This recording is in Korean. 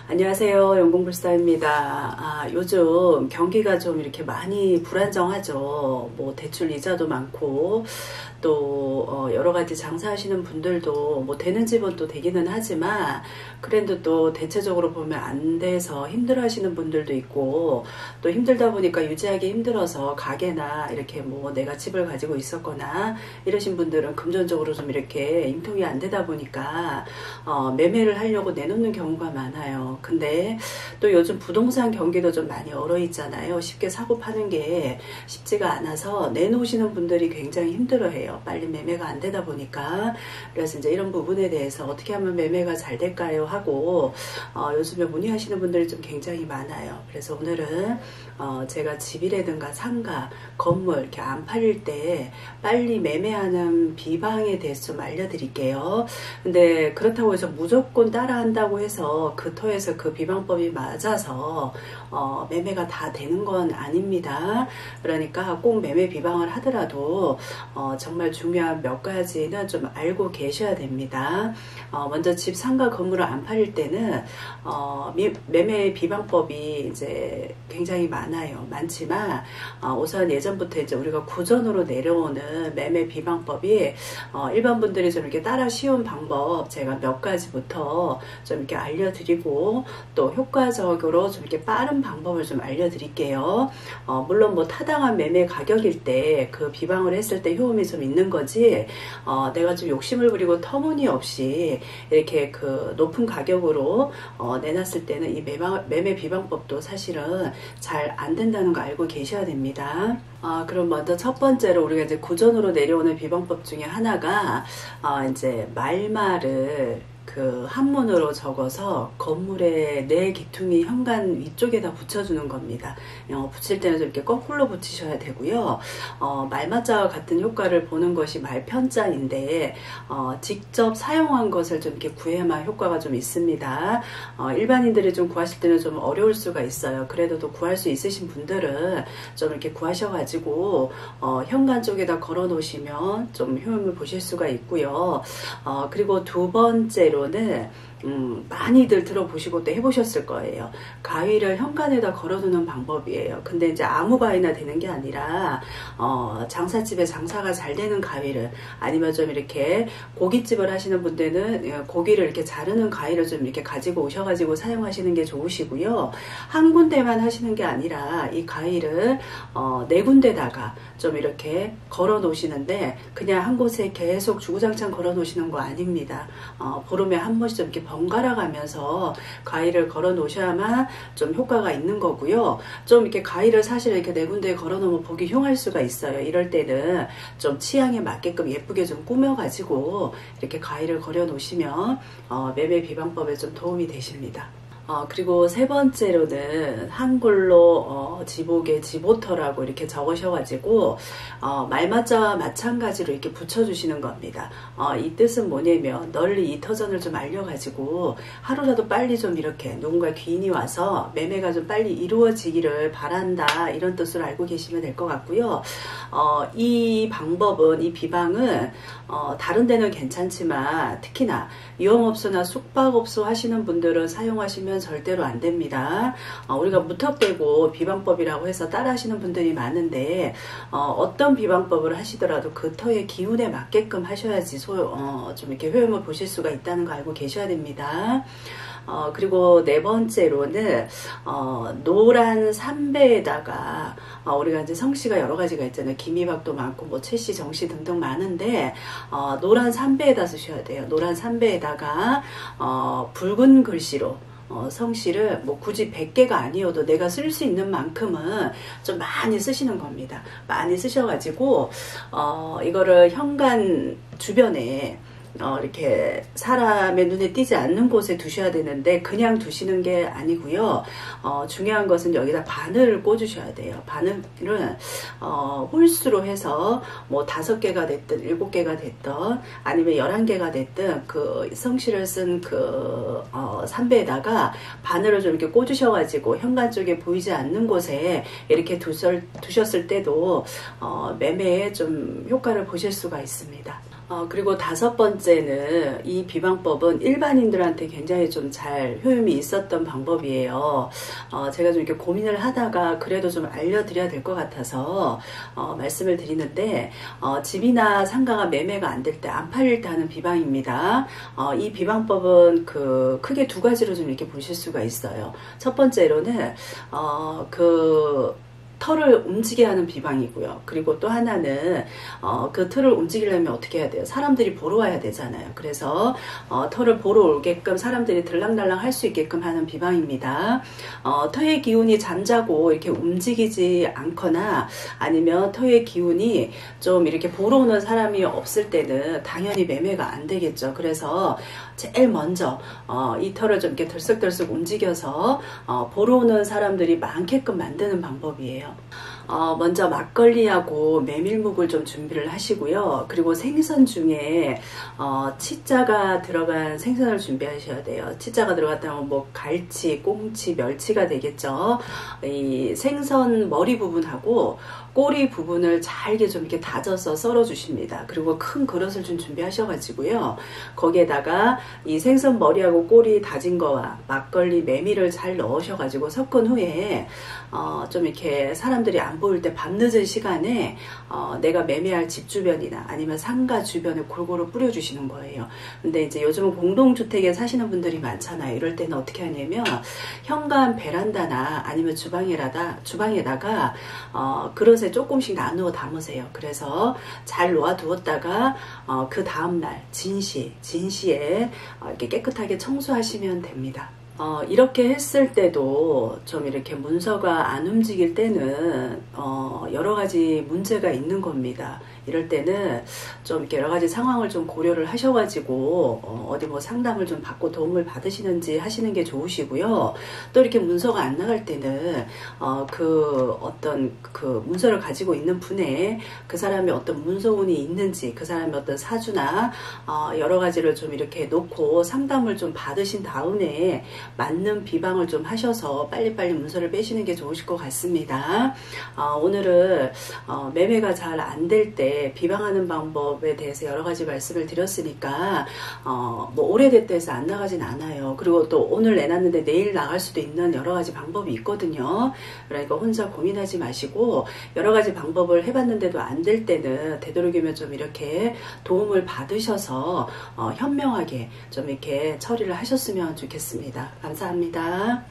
안녕하세요. 연봉불사입니다. 요즘 경기가 좀 이렇게 많이 불안정하죠. 뭐 대출 이자도 많고 또 여러 가지 장사하시는 분들도 뭐 되는 집은 또 되기는 하지만 그래도 또 대체적으로 보면 안 돼서 힘들어하시는 분들도 있고 또 힘들다 보니까 유지하기 힘들어서 가게나 이렇게 뭐 내가 집을 가지고 있었거나 이러신 분들은 금전적으로 좀 이렇게 융통이 안 되다 보니까 매매를 하려고 내놓는 경우가 많아요. 근데 또 요즘 부동산 경기도 좀 많이 얼어 있잖아요. 쉽게 사고 파는 게 쉽지가 않아서 내놓으시는 분들이 굉장히 힘들어해요. 빨리 매매가 안 되다 보니까. 그래서 이제 이런 부분에 대해서 어떻게 하면 매매가 잘 될까요 하고 요즘에 문의하시는 분들이 좀 굉장히 많아요. 그래서 오늘은 제가 집이라든가 상가, 건물 이렇게 안 팔릴 때 빨리 매매하는 비방에 대해서 좀 알려드릴게요. 근데 그렇다고 해서 무조건 따라한다고 해서 그 터에서 그 비방법이 맞아서 매매가 다 되는 건 아닙니다. 그러니까 꼭 매매 비방을 하더라도 정말 중요한 몇 가지는 좀 알고 계셔야 됩니다. 먼저 집, 상가, 건물을 안 팔릴 때는 매매 비방법이 이제 굉장히 많지만 우선 예전부터 이제 우리가 구전으로 내려오는 매매 비방법이 일반 분들이 좀 이렇게 따라 쉬운 방법 제가 몇 가지부터 좀 이렇게 알려드리고 또 효과적으로 좀 이렇게 빠른 방법을 좀 알려드릴게요. 물론 뭐 타당한 매매 가격일 때 그 비방을 했을 때 효험이 좀 있는 거지 내가 좀 욕심을 부리고 터무니없이 이렇게 그 높은 가격으로 내놨을 때는 이 매매 비방법도 사실은 잘 안 된다는 거 알고 계셔야 됩니다. 그럼 먼저 첫 번째로 우리가 이제 구전으로 내려오는 비방법 중에 하나가 이제 말말을 그 한문으로 적어서 건물의 내 기퉁이 현관 위쪽에다 붙여주는 겁니다. 붙일 때는 좀 이렇게 거꾸로 붙이셔야 되고요. 말맞자와 같은 효과를 보는 것이 말편자인데 직접 사용한 것을 좀 이렇게 구해야만 효과가 좀 있습니다. 일반인들이 좀 구하실 때는 좀 어려울 수가 있어요. 그래도 또 구할 수 있으신 분들은 좀 이렇게 구하셔가지고 현관 쪽에다 걸어 놓으시면 좀 효용을 보실 수가 있고요. 그리고 두 번째로 많이들 들어보시고 또 해보셨을 거예요. 가위를 현관에다 걸어두는 방법이에요. 근데 이제 아무 가위나 되는 게 아니라 장사집에 장사가 잘 되는 가위를 아니면 좀 이렇게 고깃집을 하시는 분들은 고기를 이렇게 자르는 가위를 좀 이렇게 가지고 오셔가지고 사용하시는 게 좋으시고요. 한 군데만 하시는 게 아니라 이 가위를 네 군데다가 좀 이렇게 걸어 놓으시는데 그냥 한 곳에 계속 주구장창 걸어 놓으시는 거 아닙니다. 보름에 한 번씩 좀 이렇게 번갈아 가면서 가위를 걸어 놓으셔야만 좀 효과가 있는 거고요. 좀 이렇게 가위를 사실 이렇게 네 군데에 걸어 놓으면 보기 흉할 수가 있어요. 이럴 때는 좀 취향에 맞게끔 예쁘게 좀 꾸며 가지고 이렇게 가위를 걸어 놓으시면 매매 비방법에 좀 도움이 되십니다. 그리고 세 번째로는 한글로 지복에 지보터라고 이렇게 적으셔가지고 말맞자와 마찬가지로 이렇게 붙여주시는 겁니다. 이 뜻은 뭐냐면 널리 이 터전을 좀 알려가지고 하루라도 빨리 좀 이렇게 누군가 귀인이 와서 매매가 좀 빨리 이루어지기를 바란다 이런 뜻으로 알고 계시면 될 것 같고요. 이 방법은 이 비방은 다른 데는 괜찮지만 특히나 유흥업소나 숙박업소 하시는 분들은 사용하시면 절대로 안 됩니다. 우리가 무턱대고 비방법이라고 해서 따라 하시는 분들이 많은데 어떤 비방법을 하시더라도 그 터의 기운에 맞게끔 하셔야지 좀 이렇게 효용을 보실 수가 있다는 거 알고 계셔야 됩니다. 그리고 네 번째로는 노란 삼배에다가 우리가 이제 성씨가 여러 가지가 있잖아요. 김이박도 많고 뭐 채씨, 정씨 등등 많은데 노란 삼배에다 쓰셔야 돼요. 노란 삼배에다가 붉은 글씨로 성씨를 뭐 굳이 100개가 아니어도 내가 쓸 수 있는 만큼은 좀 많이 쓰시는 겁니다. 많이 쓰셔가지고 이거를 현관 주변에 이렇게 사람의 눈에 띄지 않는 곳에 두셔야 되는데 그냥 두시는 게 아니고요. 중요한 것은 여기다 바늘을 꽂으셔야 돼요. 바늘은 홀수로 해서 뭐 5개가 됐든 7개가 됐든 아니면 11개가 됐든 그 성실을 쓴 그 삼배에다가 바늘을 좀 이렇게 꽂으셔가지고 현관 쪽에 보이지 않는 곳에 이렇게 두셨을 때도 매매에 좀 효과를 보실 수가 있습니다. 그리고 5번째는 이 비방법은 일반인들한테 굉장히 좀 잘 효용이 있었던 방법이에요. 제가 좀 이렇게 고민을 하다가 그래도 좀 알려드려야 될 것 같아서 말씀을 드리는데 집이나 상가가 매매가 안 될 때, 안 팔릴 때 하는 비방입니다. 이 비방법은 크게 2가지로 좀 이렇게 보실 수가 있어요. 첫 번째로는 털을 움직이게 하는 비방이고요. 그리고 또 하나는 그 틀을 움직이려면 어떻게 해야 돼요? 사람들이 보러 와야 되잖아요. 그래서 털을 보러 오게끔 사람들이 들락날락 할 수 있게끔 하는 비방입니다. 터의 기운이 잠자고 이렇게 움직이지 않거나 아니면 터의 기운이 좀 이렇게 보러 오는 사람이 없을 때는 당연히 매매가 안 되겠죠. 그래서 제일 먼저 이 털을 좀 이렇게 들썩들썩 움직여서 보러 오는 사람들이 많게끔 만드는 방법이에요. 먼저 막걸리하고 메밀묵을 좀 준비를 하시고요. 그리고 생선 중에 치자가 들어간 생선을 준비하셔야 돼요. 치자가 들어갔다면 뭐 갈치, 꽁치, 멸치가 되겠죠. 이 생선 머리 부분하고 꼬리 부분을 잘게 좀 이렇게 다져서 썰어 주십니다. 그리고 큰 그릇을 좀 준비하셔가지고요. 거기에다가 이 생선 머리하고 꼬리 다진 거와 막걸리 메밀을 잘 넣으셔가지고 섞은 후에 좀 이렇게 사람들이 안 보일 때 밤늦은 시간에 내가 매매할 집 주변이나 아니면 상가 주변에 골고루 뿌려주시는 거예요. 근데 이제 요즘은 공동주택에 사시는 분들이 많잖아요. 이럴 때는 어떻게 하냐면 현관 베란다나 아니면 주방에다가 그릇에 조금씩 나누어 담으세요. 그래서 잘 놓아두었다가 그 다음날 진시에 이렇게 깨끗하게 청소하시면 됩니다. 이렇게 했을 때도 좀 이렇게 문서가 안 움직일 때는 여러 가지 문제가 있는 겁니다. 이럴 때는 좀 이렇게 여러 가지 상황을 좀 고려를 하셔가지고 어디 뭐 상담을 좀 받고 도움을 받으시는지 하시는 게 좋으시고요. 또 이렇게 문서가 안 나갈 때는 어떤 문서를 가지고 있는 분의 그 사람이 어떤 문서운이 있는지 그 사람의 어떤 사주나 여러 가지를 좀 이렇게 놓고 상담을 좀 받으신 다음에 맞는 비방을 좀 하셔서 빨리빨리 문서를 빼시는 게 좋으실 것 같습니다. 오늘은 매매가 잘 안 될 때 비방하는 방법에 대해서 여러 가지 말씀을 드렸으니까 뭐 오래됐다 해서 안 나가진 않아요. 그리고 또 오늘 내놨는데 내일 나갈 수도 있는 여러 가지 방법이 있거든요. 그러니까 혼자 고민하지 마시고 여러 가지 방법을 해봤는데도 안 될 때는 되도록이면 좀 이렇게 도움을 받으셔서 현명하게 좀 이렇게 처리를 하셨으면 좋겠습니다. 감사합니다.